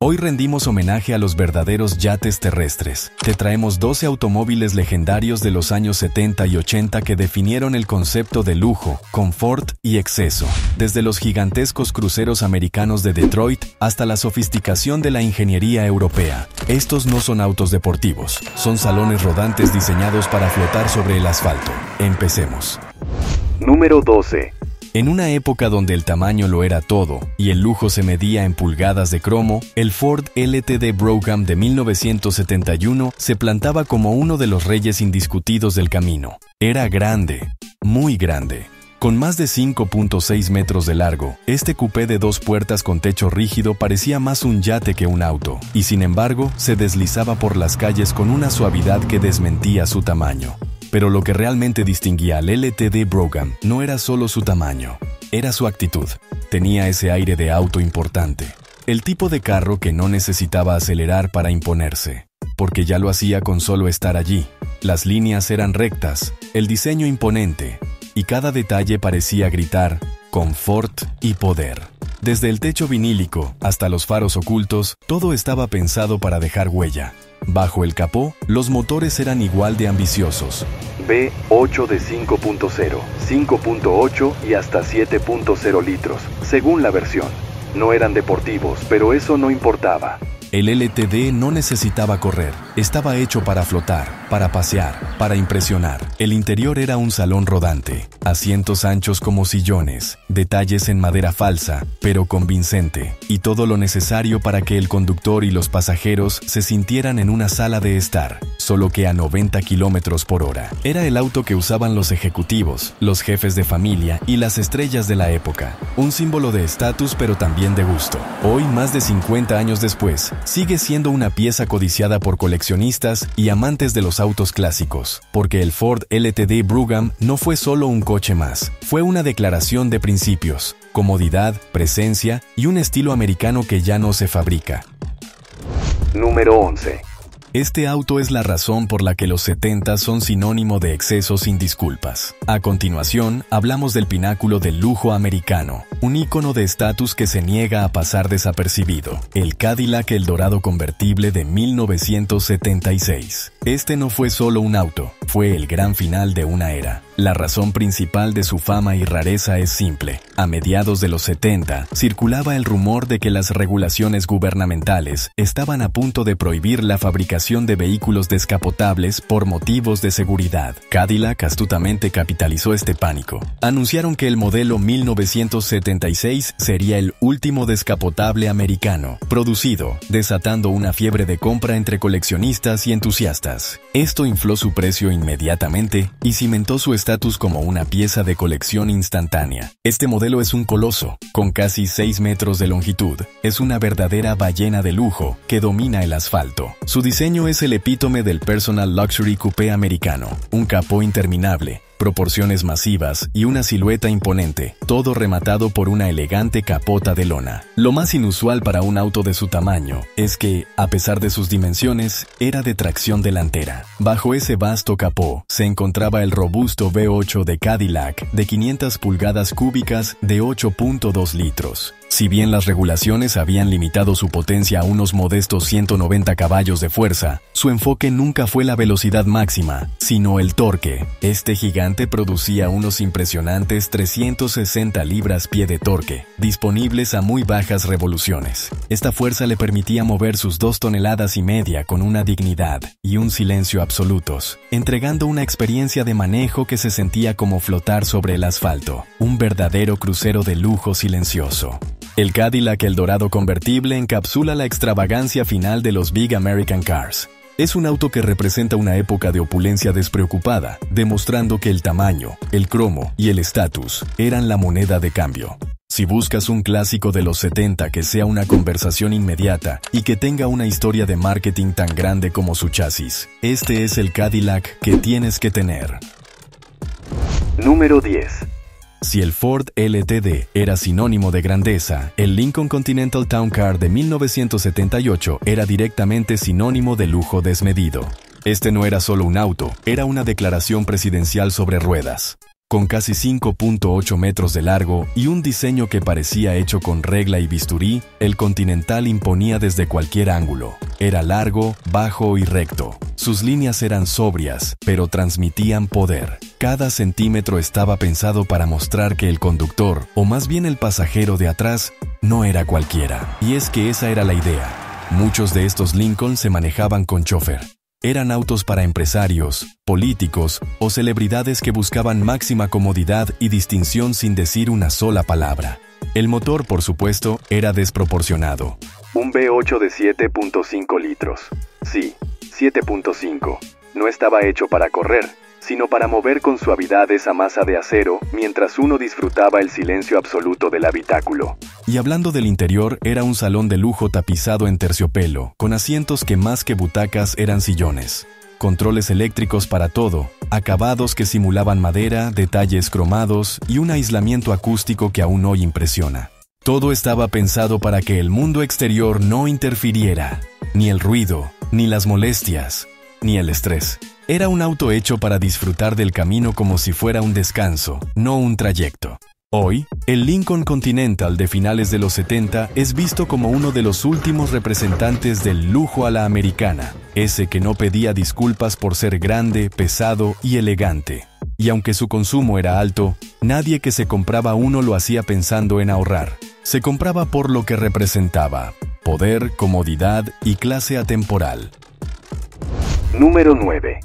Hoy rendimos homenaje a los verdaderos yates terrestres. Te traemos 12 automóviles legendarios de los años 70 y 80 que definieron el concepto de lujo, confort y exceso. Desde los gigantescos cruceros americanos de Detroit hasta la sofisticación de la ingeniería europea. Estos no son autos deportivos, son salones rodantes diseñados para flotar sobre el asfalto. Empecemos. Número 12. En una época donde el tamaño lo era todo y el lujo se medía en pulgadas de cromo, el Ford LTD Brougham de 1971 se plantaba como uno de los reyes indiscutidos del camino. Era grande, muy grande. Con más de 5.6 metros de largo, este coupé de 2 puertas con techo rígido parecía más un yate que un auto, y sin embargo, se deslizaba por las calles con una suavidad que desmentía su tamaño. Pero lo que realmente distinguía al LTD Brougham no era solo su tamaño, era su actitud. Tenía ese aire de auto importante. El tipo de carro que no necesitaba acelerar para imponerse, porque ya lo hacía con solo estar allí. Las líneas eran rectas, el diseño imponente, y cada detalle parecía gritar confort y poder. Desde el techo vinílico hasta los faros ocultos, todo estaba pensado para dejar huella. Bajo el capó, los motores eran igual de ambiciosos. V8 de 5.0, 5.8 y hasta 7.0 litros, según la versión. No eran deportivos, pero eso no importaba. El LTD no necesitaba correr, estaba hecho para flotar, para pasear, para impresionar. El interior era un salón rodante, asientos anchos como sillones, detalles en madera falsa, pero convincente, y todo lo necesario para que el conductor y los pasajeros se sintieran en una sala de estar, solo que a 90 kilómetros por hora. Era el auto que usaban los ejecutivos, los jefes de familia y las estrellas de la época. Un símbolo de estatus pero también de gusto. Hoy, más de 50 años después, sigue siendo una pieza codiciada por coleccionistas y amantes de los autos clásicos, porque el Ford LTD Brougham no fue solo un coche más, fue una declaración de principios, comodidad, presencia y un estilo americano que ya no se fabrica. Número 11. Este auto es la razón por la que los 70 son sinónimo de exceso sin disculpas. A continuación, hablamos del pináculo del lujo americano, un ícono de estatus que se niega a pasar desapercibido, el Cadillac Eldorado convertible de 1976. Este no fue solo un auto, fue el gran final de una era. La razón principal de su fama y rareza es simple. A mediados de los 70, circulaba el rumor de que las regulaciones gubernamentales estaban a punto de prohibir la fabricación de vehículos descapotables por motivos de seguridad. Cadillac astutamente capitalizó este pánico. Anunciaron que el modelo 1976 sería el último descapotable americano, producido, desatando una fiebre de compra entre coleccionistas y entusiastas. Esto infló su precio inmediatamente y cimentó su estatus como una pieza de colección instantánea. Este modelo es un coloso, con casi 6 metros de longitud. Es una verdadera ballena de lujo que domina el asfalto. Su diseño es el epítome del personal luxury coupé americano. Un capó interminable, proporciones masivas y una silueta imponente, todo rematado por una elegante capota de lona. Lo más inusual para un auto de su tamaño es que, a pesar de sus dimensiones, era de tracción delantera. Bajo ese vasto capó se encontraba el robusto V8 de Cadillac de 500 pulgadas cúbicas de 8.2 litros. Si bien las regulaciones habían limitado su potencia a unos modestos 190 caballos de fuerza, su enfoque nunca fue la velocidad máxima, sino el torque. Este gigante producía unos impresionantes 360 libras-pie de torque, disponibles a muy bajas revoluciones. Esta fuerza le permitía mover sus 2,5 toneladas con una dignidad y un silencio absolutos, entregando una experiencia de manejo que se sentía como flotar sobre el asfalto, un verdadero crucero de lujo silencioso. El Cadillac Eldorado convertible encapsula la extravagancia final de los Big American Cars. Es un auto que representa una época de opulencia despreocupada, demostrando que el tamaño, el cromo y el estatus eran la moneda de cambio. Si buscas un clásico de los 70 que sea una conversación inmediata y que tenga una historia de marketing tan grande como su chasis, este es el Cadillac que tienes que tener. Número 10. Si el Ford LTD era sinónimo de grandeza, el Lincoln Continental Town Car de 1978 era directamente sinónimo de lujo desmedido. Este no era solo un auto, era una declaración presidencial sobre ruedas. Con casi 5.8 metros de largo y un diseño que parecía hecho con regla y bisturí, el Continental imponía desde cualquier ángulo. Era largo, bajo y recto. Sus líneas eran sobrias, pero transmitían poder. Cada centímetro estaba pensado para mostrar que el conductor, o más bien el pasajero de atrás, no era cualquiera. Y es que esa era la idea. Muchos de estos Lincoln se manejaban con chofer. Eran autos para empresarios, políticos o celebridades que buscaban máxima comodidad y distinción sin decir una sola palabra. El motor, por supuesto, era desproporcionado. Un V8 de 7.5 litros. Sí, 7.5. No estaba hecho para correr, sino para mover con suavidad esa masa de acero mientras uno disfrutaba el silencio absoluto del habitáculo. Y hablando del interior, era un salón de lujo tapizado en terciopelo, con asientos que más que butacas eran sillones. Controles eléctricos para todo, acabados que simulaban madera, detalles cromados y un aislamiento acústico que aún hoy impresiona. Todo estaba pensado para que el mundo exterior no interfiriera, ni el ruido, ni las molestias, ni el estrés. Era un auto hecho para disfrutar del camino como si fuera un descanso, no un trayecto. Hoy, el Lincoln Continental de finales de los 70 es visto como uno de los últimos representantes del lujo a la americana, ese que no pedía disculpas por ser grande, pesado y elegante. Y aunque su consumo era alto, nadie que se compraba uno lo hacía pensando en ahorrar. Se compraba por lo que representaba: poder, comodidad y clase atemporal. Número 9.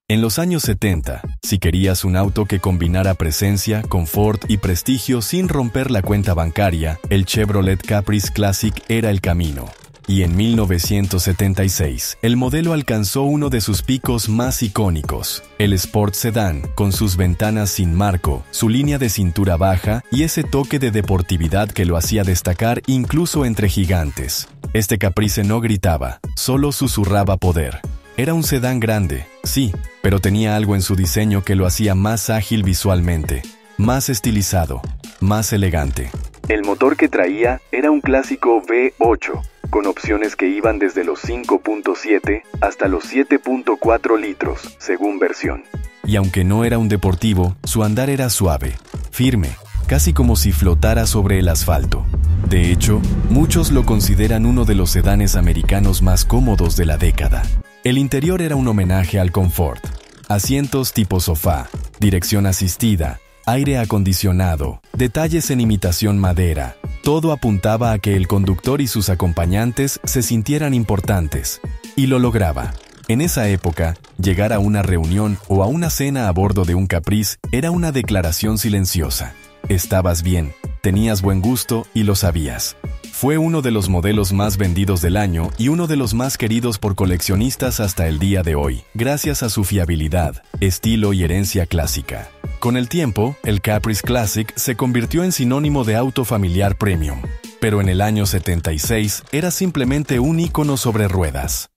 En los años 70, si querías un auto que combinara presencia, confort y prestigio sin romper la cuenta bancaria, el Chevrolet Caprice Classic era el camino. Y en 1976, el modelo alcanzó uno de sus picos más icónicos, el Sport Sedan, con sus ventanas sin marco, su línea de cintura baja y ese toque de deportividad que lo hacía destacar incluso entre gigantes. Este Caprice no gritaba, solo susurraba poder. Era un sedán grande, sí, pero tenía algo en su diseño que lo hacía más ágil visualmente, más estilizado, más elegante. El motor que traía era un clásico V8, con opciones que iban desde los 5.7 hasta los 7.4 litros, según versión. Y aunque no era un deportivo, su andar era suave, firme, casi como si flotara sobre el asfalto. De hecho, muchos lo consideran uno de los sedanes americanos más cómodos de la década. El interior era un homenaje al confort. Asientos tipo sofá, dirección asistida, aire acondicionado, detalles en imitación madera. Todo apuntaba a que el conductor y sus acompañantes se sintieran importantes. Y lo lograba. En esa época, llegar a una reunión o a una cena a bordo de un Caprice era una declaración silenciosa. Estabas bien, tenías buen gusto y lo sabías. Fue uno de los modelos más vendidos del año y uno de los más queridos por coleccionistas hasta el día de hoy, gracias a su fiabilidad, estilo y herencia clásica. Con el tiempo, el Caprice Classic se convirtió en sinónimo de auto familiar premium, pero en el año 76 era simplemente un ícono sobre ruedas.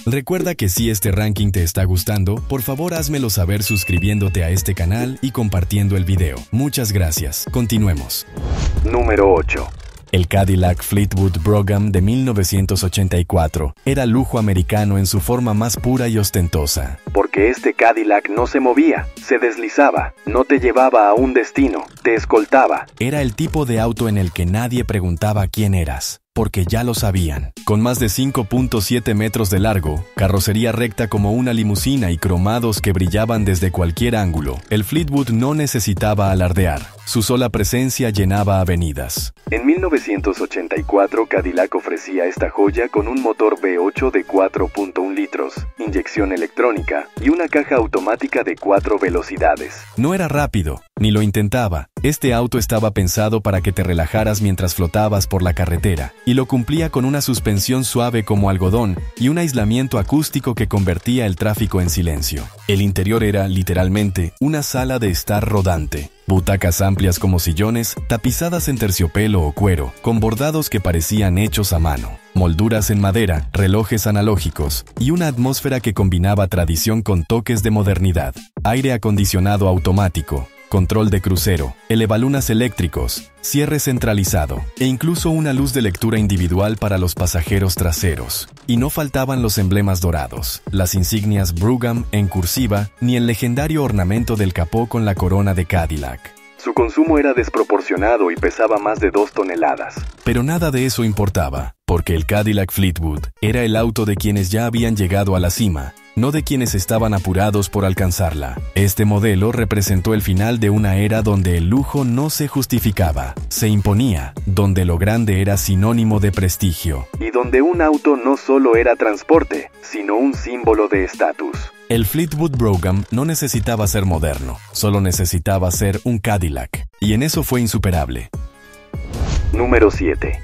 Recuerda que si este ranking te está gustando, por favor házmelo saber suscribiéndote a este canal y compartiendo el video. Muchas gracias. Continuemos. Número 8. El Cadillac Fleetwood Brougham de 1984 era lujo americano en su forma más pura y ostentosa. Porque este Cadillac no se movía, se deslizaba, no te llevaba a un destino, te escoltaba. Era el tipo de auto en el que nadie preguntaba quién eras, porque ya lo sabían. Con más de 5.7 metros de largo, carrocería recta como una limusina y cromados que brillaban desde cualquier ángulo, el Fleetwood no necesitaba alardear. Su sola presencia llenaba avenidas. En 1984, Cadillac ofrecía esta joya con un motor V8 de 4.1 litros, inyección electrónica y una caja automática de 4 velocidades. No era rápido, ni lo intentaba. Este auto estaba pensado para que te relajaras mientras flotabas por la carretera, y lo cumplía con una suspensión suave como algodón y un aislamiento acústico que convertía el tráfico en silencio. El interior era, literalmente, una sala de estar rodante. Butacas amplias como sillones, tapizadas en terciopelo o cuero, con bordados que parecían hechos a mano, molduras en madera, relojes analógicos y una atmósfera que combinaba tradición con toques de modernidad. Aire acondicionado automático, control de crucero, elevalunas eléctricos, cierre centralizado e incluso una luz de lectura individual para los pasajeros traseros. Y no faltaban los emblemas dorados, las insignias Brougham en cursiva, ni el legendario ornamento del capó con la corona de Cadillac. Su consumo era desproporcionado y pesaba más de 2 toneladas. Pero nada de eso importaba, porque el Cadillac Fleetwood era el auto de quienes ya habían llegado a la cima, no de quienes estaban apurados por alcanzarla. Este modelo representó el final de una era donde el lujo no se justificaba, se imponía, donde lo grande era sinónimo de prestigio. Y donde un auto no solo era transporte, sino un símbolo de estatus. El Fleetwood Brougham no necesitaba ser moderno, solo necesitaba ser un Cadillac, y en eso fue insuperable. Número 7.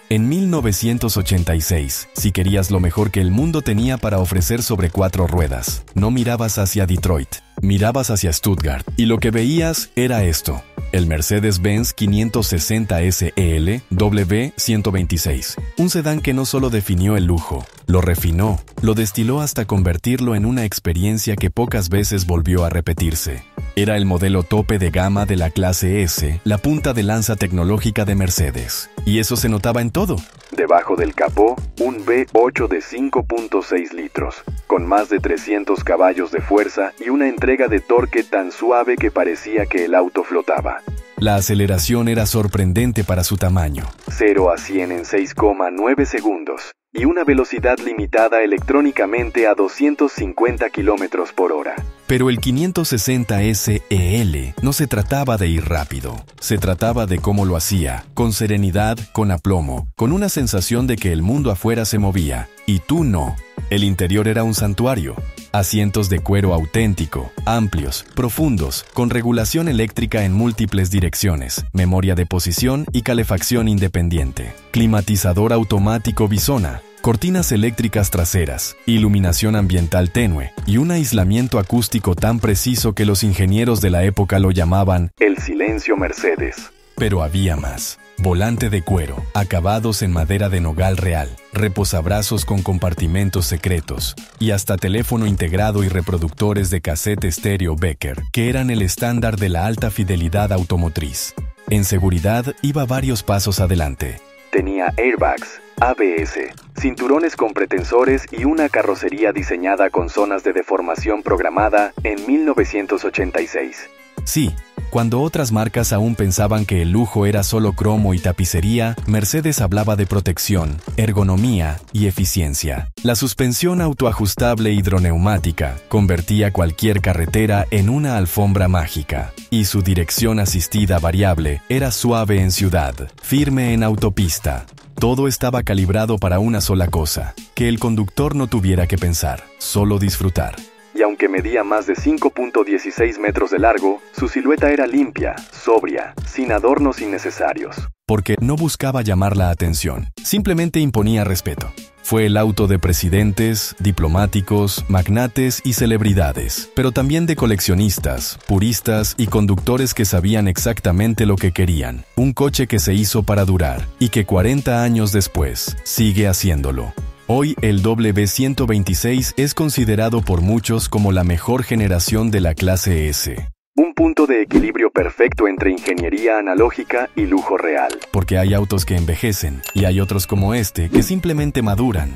En 1986, si querías lo mejor que el mundo tenía para ofrecer sobre 4 ruedas, no mirabas hacia Detroit, mirabas hacia Stuttgart, y lo que veías era esto: el Mercedes-Benz 560 SEL W126, un sedán que no solo definió el lujo, lo refinó, lo destiló hasta convertirlo en una experiencia que pocas veces volvió a repetirse. Era el modelo tope de gama de la clase S, la punta de lanza tecnológica de Mercedes. Y eso se notaba en todo. Debajo del capó, un V8 de 5.6 litros, con más de 300 caballos de fuerza y una entrega de torque tan suave que parecía que el auto flotaba. La aceleración era sorprendente para su tamaño. 0 a 100 en 6,9 segundos. Y una velocidad limitada electrónicamente a 250 kilómetros por hora. Pero el 560 SEL no se trataba de ir rápido. Se trataba de cómo lo hacía, con serenidad, con aplomo, con una sensación de que el mundo afuera se movía, y tú no. El interior era un santuario. Asientos de cuero auténtico, amplios, profundos, con regulación eléctrica en múltiples direcciones, memoria de posición y calefacción independiente, climatizador automático Bisona, cortinas eléctricas traseras, iluminación ambiental tenue y un aislamiento acústico tan preciso que los ingenieros de la época lo llamaban el silencio Mercedes. Pero había más. Volante de cuero, acabados en madera de nogal real, reposabrazos con compartimentos secretos, y hasta teléfono integrado y reproductores de cassette estéreo Becker, que eran el estándar de la alta fidelidad automotriz. En seguridad iba varios pasos adelante. Tenía airbags, ABS, cinturones con pretensores y una carrocería diseñada con zonas de deformación programada en 1986. Sí, cuando otras marcas aún pensaban que el lujo era solo cromo y tapicería, Mercedes hablaba de protección, ergonomía y eficiencia. La suspensión autoajustable hidroneumática convertía cualquier carretera en una alfombra mágica, y su dirección asistida variable era suave en ciudad, firme en autopista. Todo estaba calibrado para una sola cosa: que el conductor no tuviera que pensar, solo disfrutar. Y aunque medía más de 5.16 metros de largo, su silueta era limpia, sobria, sin adornos innecesarios. Porque no buscaba llamar la atención, simplemente imponía respeto. Fue el auto de presidentes, diplomáticos, magnates y celebridades, pero también de coleccionistas, puristas y conductores que sabían exactamente lo que querían. Un coche que se hizo para durar y que 40 años después sigue haciéndolo. Hoy el W126 es considerado por muchos como la mejor generación de la clase S. Un punto de equilibrio perfecto entre ingeniería analógica y lujo real. Porque hay autos que envejecen y hay otros como este que simplemente maduran.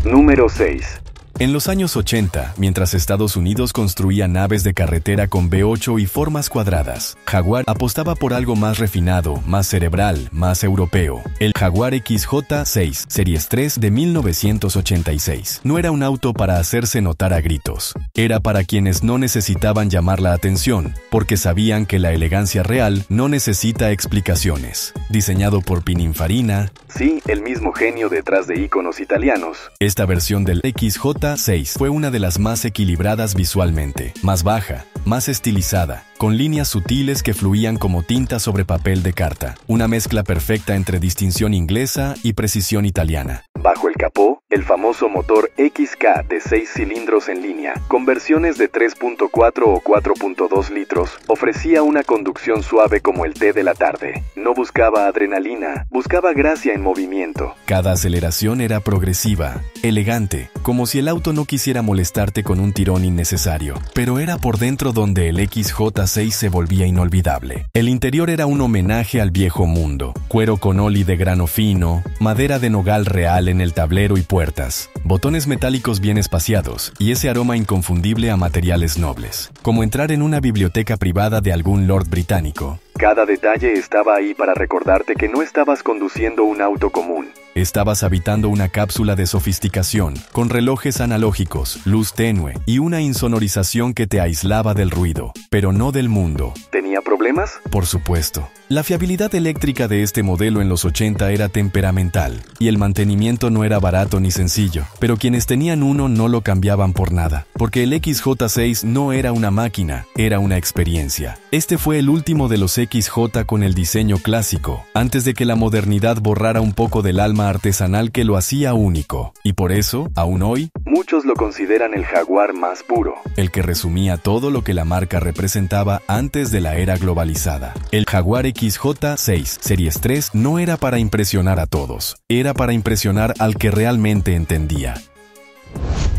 Número 6. En los años 80, mientras Estados Unidos construía naves de carretera con V8 y formas cuadradas, Jaguar apostaba por algo más refinado, más cerebral, más europeo. El Jaguar XJ6 Series 3 de 1986 no era un auto para hacerse notar a gritos. Era para quienes no necesitaban llamar la atención, porque sabían que la elegancia real no necesita explicaciones. Diseñado por Pininfarina, sí, el mismo genio detrás de íconos italianos. Esta versión del XJ6 fue una de las más equilibradas visualmente, más baja, más estilizada, con líneas sutiles que fluían como tinta sobre papel de carta, una mezcla perfecta entre distinción inglesa y precisión italiana. Bajo el capó, el famoso motor XK de 6 cilindros en línea, con versiones de 3.4 o 4.2 litros, ofrecía una conducción suave como el té de la tarde. No buscaba adrenalina, buscaba gracia en movimiento. Cada aceleración era progresiva, elegante, como si el auto no quisiera molestarte con un tirón innecesario. Pero era por dentro donde el XJ6 se volvía inolvidable. El interior era un homenaje al viejo mundo. Cuero con oli de grano fino, madera de nogal real en el tablero y puertas, botones metálicos bien espaciados y ese aroma inconfundible a materiales nobles, como entrar en una biblioteca privada de algún lord británico. Cada detalle estaba ahí para recordarte que no estabas conduciendo un auto común. Estabas habitando una cápsula de sofisticación, con relojes analógicos, luz tenue y una insonorización que te aislaba del ruido, pero no del mundo. ¿Tenía problemas? Por supuesto. La fiabilidad eléctrica de este modelo en los 80 era temperamental, y el mantenimiento no era barato ni sencillo, pero quienes tenían uno no lo cambiaban por nada, porque el XJ6 no era una máquina, era una experiencia. Este fue el último de los XJ con el diseño clásico, antes de que la modernidad borrara un poco del alma artesanal que lo hacía único, y por eso, aún hoy, muchos lo consideran el Jaguar más puro. El que resumía todo lo que la marca representaba antes de la era globalizada. El Jaguar XJ6 Series 3 no era para impresionar a todos, era para impresionar al que realmente entendía.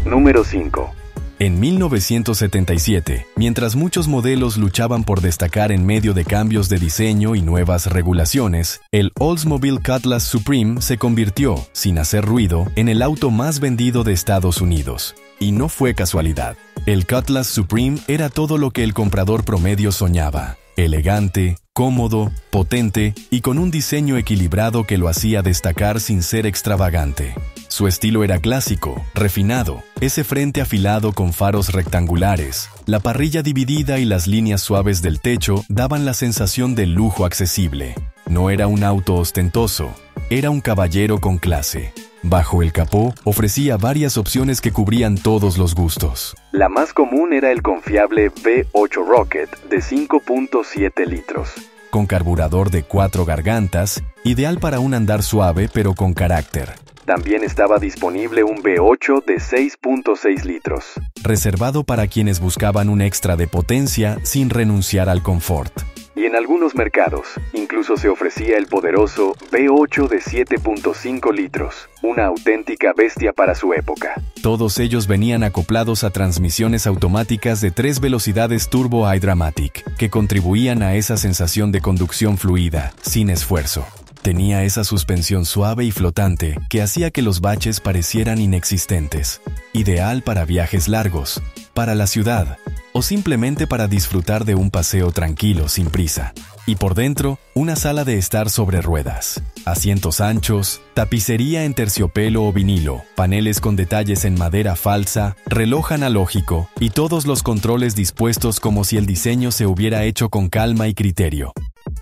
Número 5. En 1977, mientras muchos modelos luchaban por destacar en medio de cambios de diseño y nuevas regulaciones, el Oldsmobile Cutlass Supreme se convirtió, sin hacer ruido, en el auto más vendido de Estados Unidos. Y no fue casualidad. El Cutlass Supreme era todo lo que el comprador promedio soñaba. Elegante, cómodo, potente y con un diseño equilibrado que lo hacía destacar sin ser extravagante. Su estilo era clásico, refinado, ese frente afilado con faros rectangulares, la parrilla dividida y las líneas suaves del techo daban la sensación de lujo accesible. No era un auto ostentoso, era un caballero con clase. Bajo el capó ofrecía varias opciones que cubrían todos los gustos. La más común era el confiable V8 Rocket de 5.7 litros. Con carburador de 4 gargantas, ideal para un andar suave pero con carácter. También estaba disponible un V8 de 6.6 litros. Reservado para quienes buscaban un extra de potencia sin renunciar al confort. Y en algunos mercados, incluso se ofrecía el poderoso V8 de 7.5 litros, una auténtica bestia para su época. Todos ellos venían acoplados a transmisiones automáticas de 3 velocidades Turbo iDramatic, que contribuían a esa sensación de conducción fluida, sin esfuerzo. Tenía esa suspensión suave y flotante que hacía que los baches parecieran inexistentes. Ideal para viajes largos, para la ciudad, o simplemente para disfrutar de un paseo tranquilo sin prisa. Y por dentro, una sala de estar sobre ruedas. Asientos anchos, tapicería en terciopelo o vinilo, paneles con detalles en madera falsa, reloj analógico y todos los controles dispuestos como si el diseño se hubiera hecho con calma y criterio.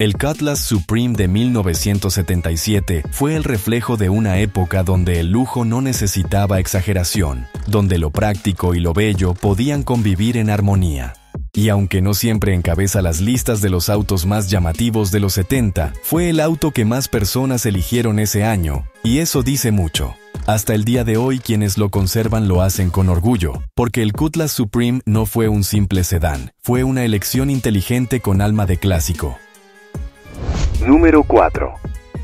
El Cutlass Supreme de 1977 fue el reflejo de una época donde el lujo no necesitaba exageración, donde lo práctico y lo bello podían convivir en armonía. Y aunque no siempre encabeza las listas de los autos más llamativos de los 70, fue el auto que más personas eligieron ese año, y eso dice mucho. Hasta el día de hoy quienes lo conservan lo hacen con orgullo, porque el Cutlass Supreme no fue un simple sedán, fue una elección inteligente con alma de clásico. Número 4.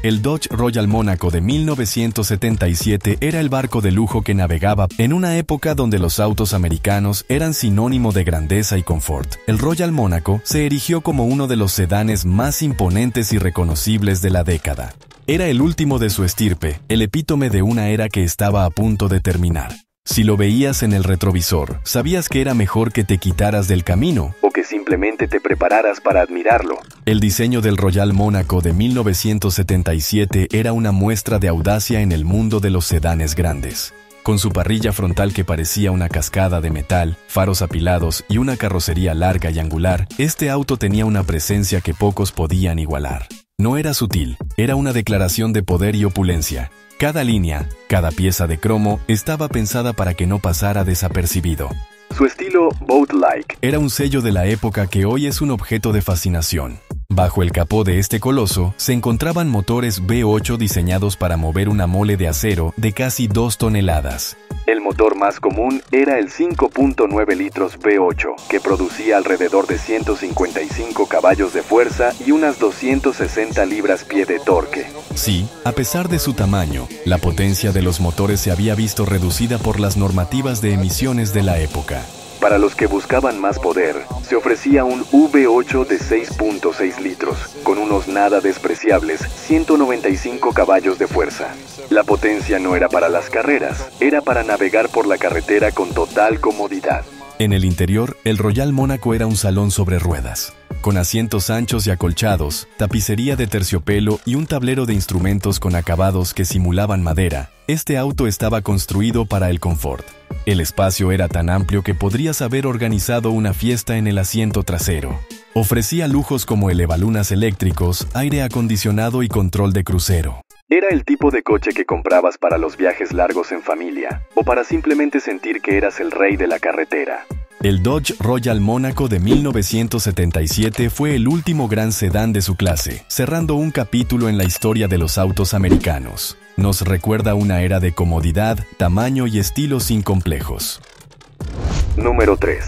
El Dodge Royal Monaco de 1977 era el barco de lujo que navegaba en una época donde los autos americanos eran sinónimo de grandeza y confort. El Royal Monaco se erigió como uno de los sedanes más imponentes y reconocibles de la década. Era el último de su estirpe, el epítome de una era que estaba a punto de terminar. Si lo veías en el retrovisor, sabías que era mejor que te quitaras del camino o que simplemente te prepararas para admirarlo. El diseño del Royal Monaco de 1977 era una muestra de audacia en el mundo de los sedanes grandes. Con su parrilla frontal que parecía una cascada de metal, faros apilados y una carrocería larga y angular, este auto tenía una presencia que pocos podían igualar. No era sutil, era una declaración de poder y opulencia. Cada línea, cada pieza de cromo estaba pensada para que no pasara desapercibido. Su estilo boat-like era un sello de la época que hoy es un objeto de fascinación. Bajo el capó de este coloso se encontraban motores V8 diseñados para mover una mole de acero de casi 2 toneladas. El motor más común era el 5.9 litros V8, que producía alrededor de 155 caballos de fuerza y unas 260 libras-pie de torque. Sí, a pesar de su tamaño, la potencia de los motores se había visto reducida por las normativas de emisiones de la época. Para los que buscaban más poder, se ofrecía un V8 de 6.6 litros, con unos nada despreciables 195 caballos de fuerza. La potencia no era para las carreras, era para navegar por la carretera con total comodidad. En el interior, el Royal Mónaco era un salón sobre ruedas, con asientos anchos y acolchados, tapicería de terciopelo y un tablero de instrumentos con acabados que simulaban madera. Este auto estaba construido para el confort. El espacio era tan amplio que podrías haber organizado una fiesta en el asiento trasero. Ofrecía lujos como elevalunas eléctricos, aire acondicionado y control de crucero. Era el tipo de coche que comprabas para los viajes largos en familia, o para simplemente sentir que eras el rey de la carretera. El Dodge Royal Mónaco de 1977 fue el último gran sedán de su clase, cerrando un capítulo en la historia de los autos americanos. Nos recuerda una era de comodidad, tamaño y estilo sin complejos. Número 3.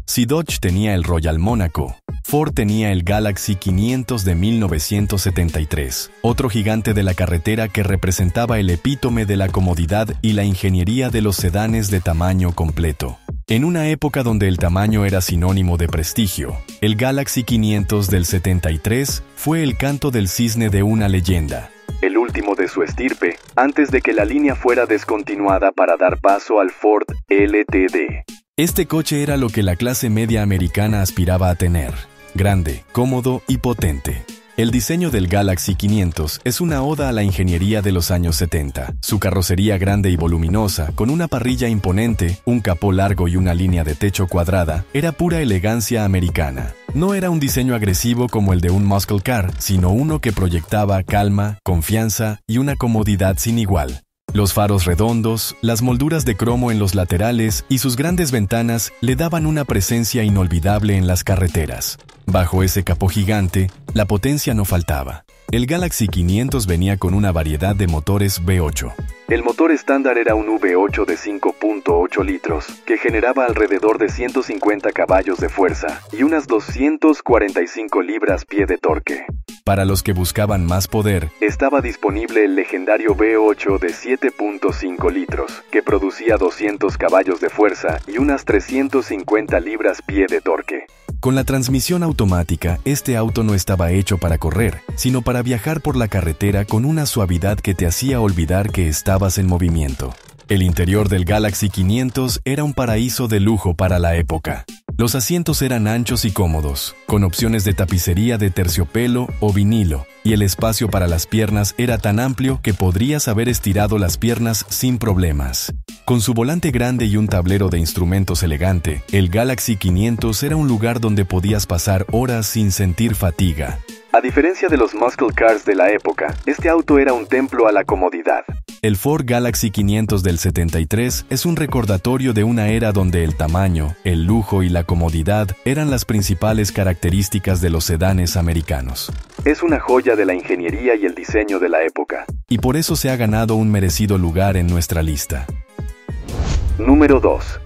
Si Dodge tenía el Royal Mónaco, Ford tenía el Galaxy 500 de 1973, otro gigante de la carretera que representaba el epítome de la comodidad y la ingeniería de los sedanes de tamaño completo. En una época donde el tamaño era sinónimo de prestigio, el Galaxy 500 del 73 fue el canto del cisne de una leyenda. El último de su estirpe, antes de que la línea fuera descontinuada para dar paso al Ford LTD. Este coche era lo que la clase media americana aspiraba a tener: grande, cómodo y potente. El diseño del Galaxy 500 es una oda a la ingeniería de los años 70. Su carrocería grande y voluminosa, con una parrilla imponente, un capó largo y una línea de techo cuadrada, era pura elegancia americana. No era un diseño agresivo como el de un muscle car, sino uno que proyectaba calma, confianza y una comodidad sin igual. Los faros redondos, las molduras de cromo en los laterales y sus grandes ventanas le daban una presencia inolvidable en las carreteras. Bajo ese capó gigante, la potencia no faltaba. El Galaxy 500 venía con una variedad de motores V8. El motor estándar era un V8 de 5.8 litros, que generaba alrededor de 150 caballos de fuerza y unas 245 libras-pie de torque. Para los que buscaban más poder, estaba disponible el legendario V8 de 7.5 litros, que producía 200 caballos de fuerza y unas 350 libras-pie de torque. Con la transmisión automática, este auto no estaba hecho para correr, sino para viajar por la carretera con una suavidad que te hacía olvidar que estabas en movimiento. El interior del Galaxy 500 era un paraíso de lujo para la época. Los asientos eran anchos y cómodos, con opciones de tapicería de terciopelo o vinilo, y el espacio para las piernas era tan amplio que podrías haber estirado las piernas sin problemas. Con su volante grande y un tablero de instrumentos elegante, el Galaxy 500 era un lugar donde podías pasar horas sin sentir fatiga. A diferencia de los muscle cars de la época, este auto era un templo a la comodidad. El Ford Galaxy 500 del 73 es un recordatorio de una era donde el tamaño, el lujo y la comodidad eran las principales características de los sedanes americanos. Es una joya de la ingeniería y el diseño de la época. Y por eso se ha ganado un merecido lugar en nuestra lista. Número 2.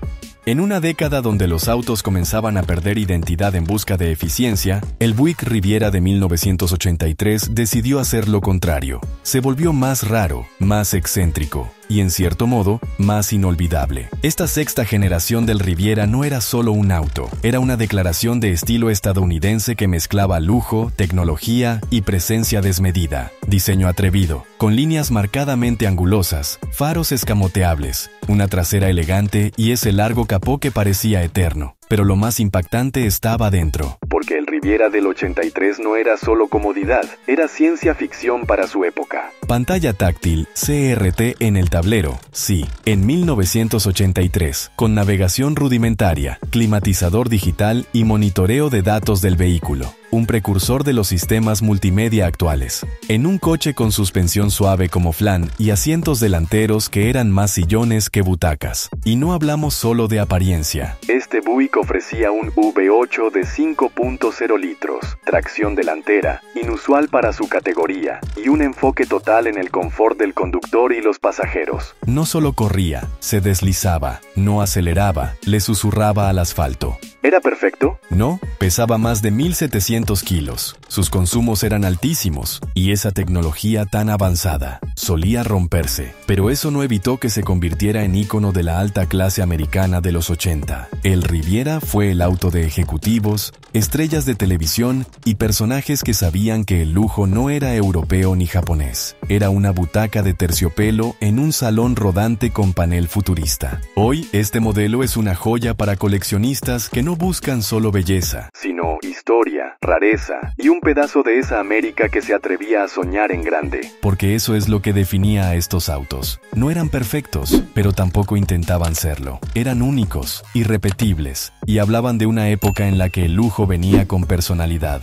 En una década donde los autos comenzaban a perder identidad en busca de eficiencia, el Buick Riviera de 1983 decidió hacer lo contrario. Se volvió más raro, más excéntrico y, en cierto modo, más inolvidable. Esta sexta generación del Riviera no era solo un auto, era una declaración de estilo estadounidense que mezclaba lujo, tecnología y presencia desmedida. Diseño atrevido, con líneas marcadamente angulosas, faros escamoteables, una trasera elegante y ese largo capó que parecía eterno. Pero lo más impactante estaba dentro. Porque el Riviera del 83 no era solo comodidad, era ciencia ficción para su época. Pantalla táctil CRT en el tablero, sí, en 1983, con navegación rudimentaria, climatizador digital y monitoreo de datos del vehículo. un precursor de los sistemas multimedia actuales. En un coche con suspensión suave como flan y asientos delanteros que eran más sillones que butacas. Y no hablamos solo de apariencia. Este Buick ofrecía un V8 de 5.0 litros, tracción delantera, inusual para su categoría, y un enfoque total en el confort del conductor y los pasajeros. No solo corría, se deslizaba, no aceleraba, le susurraba al asfalto. ¿Era perfecto? No, pesaba más de 1.700 kilos. Sus consumos eran altísimos, y esa tecnología tan avanzada solía romperse. Pero eso no evitó que se convirtiera en ícono de la alta clase americana de los 80. El Riviera fue el auto de ejecutivos, estrellas de televisión y personajes que sabían que el lujo no era europeo ni japonés. Era una butaca de terciopelo en un salón rodante con panel futurista. Hoy, este modelo es una joya para coleccionistas que no buscan solo belleza, sino historia, rareza y un pedazo de esa América que se atrevía a soñar en grande. Porque eso es lo que definía a estos autos. No eran perfectos, pero tampoco intentaban serlo. Eran únicos, irrepetibles, y hablaban de una época en la que el lujo venía con personalidad.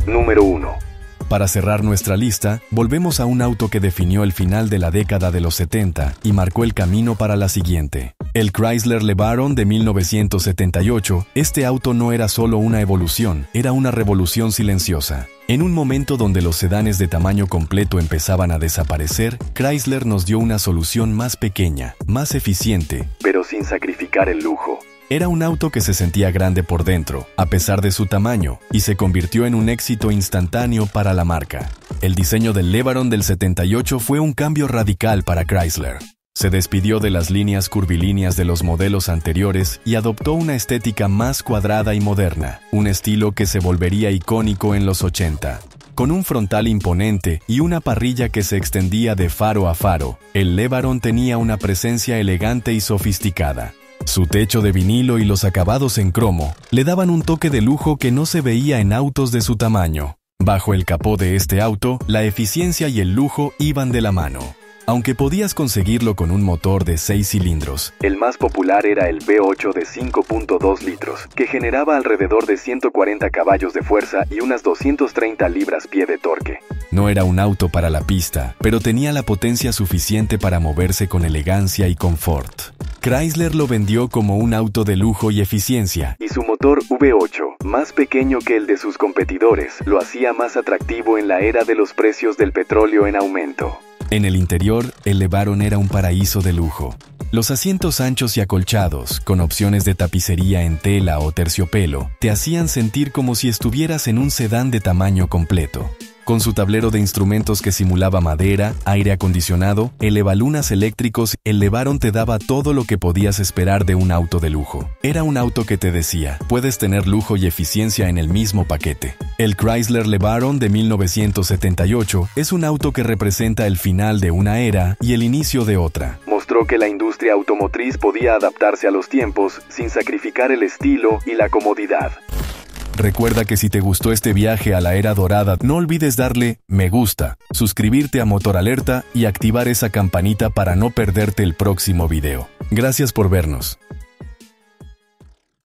Número 1. Para cerrar nuestra lista, volvemos a un auto que definió el final de la década de los 70 y marcó el camino para la siguiente. El Chrysler LeBaron de 1978, este auto no era solo una evolución, era una revolución silenciosa. En un momento donde los sedanes de tamaño completo empezaban a desaparecer, Chrysler nos dio una solución más pequeña, más eficiente, pero sin sacrificar el lujo. Era un auto que se sentía grande por dentro, a pesar de su tamaño, y se convirtió en un éxito instantáneo para la marca. El diseño del LeBaron del 78 fue un cambio radical para Chrysler. Se despidió de las líneas curvilíneas de los modelos anteriores y adoptó una estética más cuadrada y moderna, un estilo que se volvería icónico en los 80. Con un frontal imponente y una parrilla que se extendía de faro a faro, el LeBaron tenía una presencia elegante y sofisticada. Su techo de vinilo y los acabados en cromo le daban un toque de lujo que no se veía en autos de su tamaño. Bajo el capó de este auto, la eficiencia y el lujo iban de la mano. Aunque podías conseguirlo con un motor de 6 cilindros. El más popular era el V8 de 5.2 litros, que generaba alrededor de 140 caballos de fuerza y unas 230 libras-pie de torque. No era un auto para la pista, pero tenía la potencia suficiente para moverse con elegancia y confort. Chrysler lo vendió como un auto de lujo y eficiencia. Y su motor V8, más pequeño que el de sus competidores, lo hacía más atractivo en la era de los precios del petróleo en aumento. En el interior, el LeBaron era un paraíso de lujo. Los asientos anchos y acolchados, con opciones de tapicería en tela o terciopelo, te hacían sentir como si estuvieras en un sedán de tamaño completo. Con su tablero de instrumentos que simulaba madera, aire acondicionado, elevalunas eléctricos, el LeBaron te daba todo lo que podías esperar de un auto de lujo. Era un auto que te decía, puedes tener lujo y eficiencia en el mismo paquete. El Chrysler LeBaron de 1978 es un auto que representa el final de una era y el inicio de otra. Mostró que la industria automotriz podía adaptarse a los tiempos sin sacrificar el estilo y la comodidad. Recuerda que si te gustó este viaje a la era dorada, no olvides darle me gusta, suscribirte a Motor Alerta y activar esa campanita para no perderte el próximo video. Gracias por vernos.